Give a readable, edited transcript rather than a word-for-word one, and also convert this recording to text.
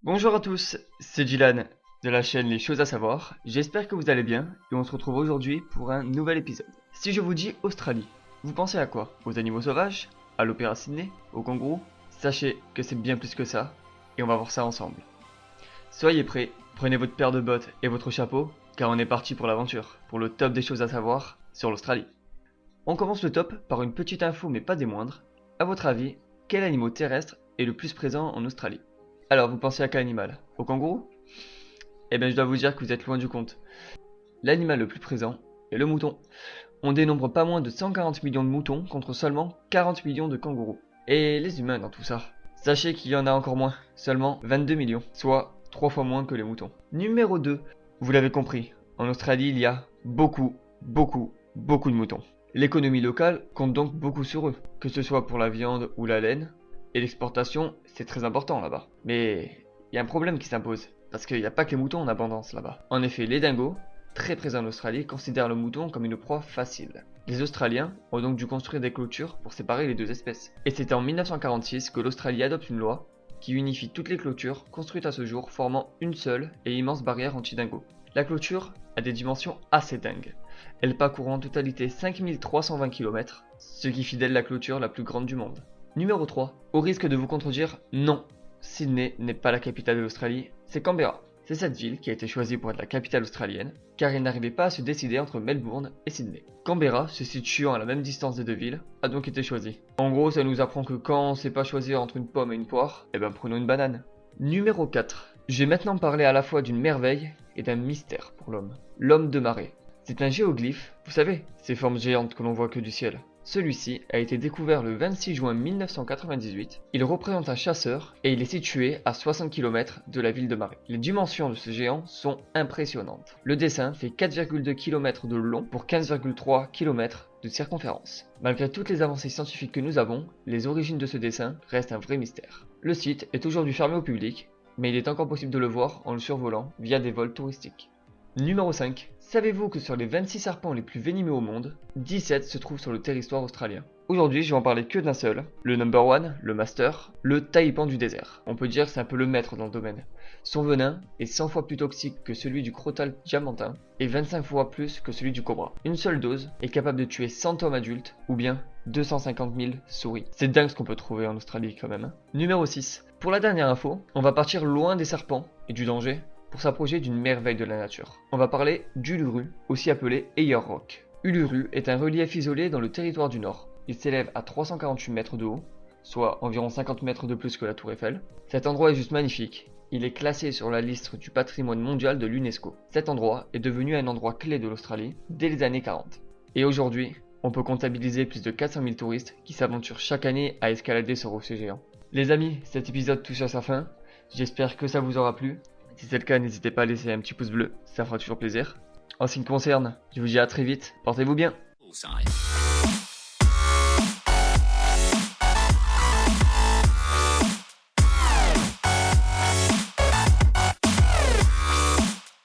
Bonjour à tous, c'est Dylan de la chaîne Les Choses à Savoir. J'espère que vous allez bien et on se retrouve aujourd'hui pour un nouvel épisode. Si je vous dis Australie, vous pensez à quoi? Aux animaux sauvages? À l'Opéra Sydney? Aux kangourous? Sachez que c'est bien plus que ça et on va voir ça ensemble. Soyez prêts, prenez votre paire de bottes et votre chapeau car on est parti pour l'aventure, pour le top des choses à savoir sur l'Australie. On commence le top par une petite info mais pas des moindres. À votre avis, quel animal terrestre est le plus présent en Australie? Alors, vous pensez à quel animal? Au kangourou? Eh bien, je dois vous dire que vous êtes loin du compte. L'animal le plus présent est le mouton. On dénombre pas moins de 140 millions de moutons contre seulement 40 millions de kangourous. Et les humains dans tout ça? Sachez qu'il y en a encore moins, seulement 22 millions, soit 3 fois moins que les moutons. Numéro 2, vous l'avez compris, en Australie il y a beaucoup de moutons. L'économie locale compte donc beaucoup sur eux, que ce soit pour la viande ou la laine, et l'exportation, c'est très important là-bas. Mais il y a un problème qui s'impose, parce qu'il n'y a pas que les moutons en abondance là-bas. En effet, les dingos, très présents en Australie, considèrent le mouton comme une proie facile. Les Australiens ont donc dû construire des clôtures pour séparer les deux espèces. Et c'est en 1946 que l'Australie adopte une loi qui unifie toutes les clôtures construites à ce jour, formant une seule et immense barrière anti-dingo. La clôture a des dimensions assez dingues. Elle parcourt en totalité 5320 km, ce qui fait d'elle la clôture la plus grande du monde. Numéro 3. Au risque de vous contredire, non, Sydney n'est pas la capitale de l'Australie, c'est Canberra. C'est cette ville qui a été choisie pour être la capitale australienne, car il n'arrivait pas à se décider entre Melbourne et Sydney. Canberra, se situant à la même distance des deux villes, a donc été choisie. En gros, ça nous apprend que quand on ne sait pas choisir entre une pomme et une poire, eh ben prenons une banane. Numéro 4. Je vais maintenant parler à la fois d'une merveille et d'un mystère pour l'homme. L'homme de marée. C'est un géoglyphe, vous savez, ces formes géantes que l'on voit que du ciel. Celui-ci a été découvert le 26 juin 1998. Il représente un chasseur et il est situé à 60 km de la ville de Marée. Les dimensions de ce géant sont impressionnantes. Le dessin fait 4,2 km de long pour 15,3 km de circonférence. Malgré toutes les avancées scientifiques que nous avons, les origines de ce dessin restent un vrai mystère. Le site est aujourd'hui fermé au public, mais il est encore possible de le voir en le survolant via des vols touristiques. Numéro 5. Savez-vous que sur les 26 serpents les plus venimeux au monde, 17 se trouvent sur le territoire australien? Aujourd'hui, je vais en parler que d'un seul, le number one, le master, le taipan du désert. On peut dire que c'est un peu le maître dans le domaine. Son venin est 100 fois plus toxique que celui du crotal diamantin et 25 fois plus que celui du cobra. Une seule dose est capable de tuer 100 hommes adultes ou bien 250 000 souris. C'est dingue ce qu'on peut trouver en Australie quand même. Numéro 6. Pour la dernière info, on va partir loin des serpents et du danger pour s'approcher d'une merveille de la nature. On va parler d'Uluru, aussi appelé Eyre Rock. Uluru est un relief isolé dans le territoire du Nord. Il s'élève à 348 mètres de haut, soit environ 50 mètres de plus que la Tour Eiffel. Cet endroit est juste magnifique. Il est classé sur la liste du patrimoine mondial de l'UNESCO. Cet endroit est devenu un endroit clé de l'Australie dès les années 40. Et aujourd'hui, on peut comptabiliser plus de 400 000 touristes qui s'aventurent chaque année à escalader ce rocher géant. Les amis, cet épisode touche à sa fin. J'espère que ça vous aura plu. Si c'est le cas, n'hésitez pas à laisser un petit pouce bleu, ça fera toujours plaisir. En ce qui me concerne, je vous dis à très vite, portez-vous bien.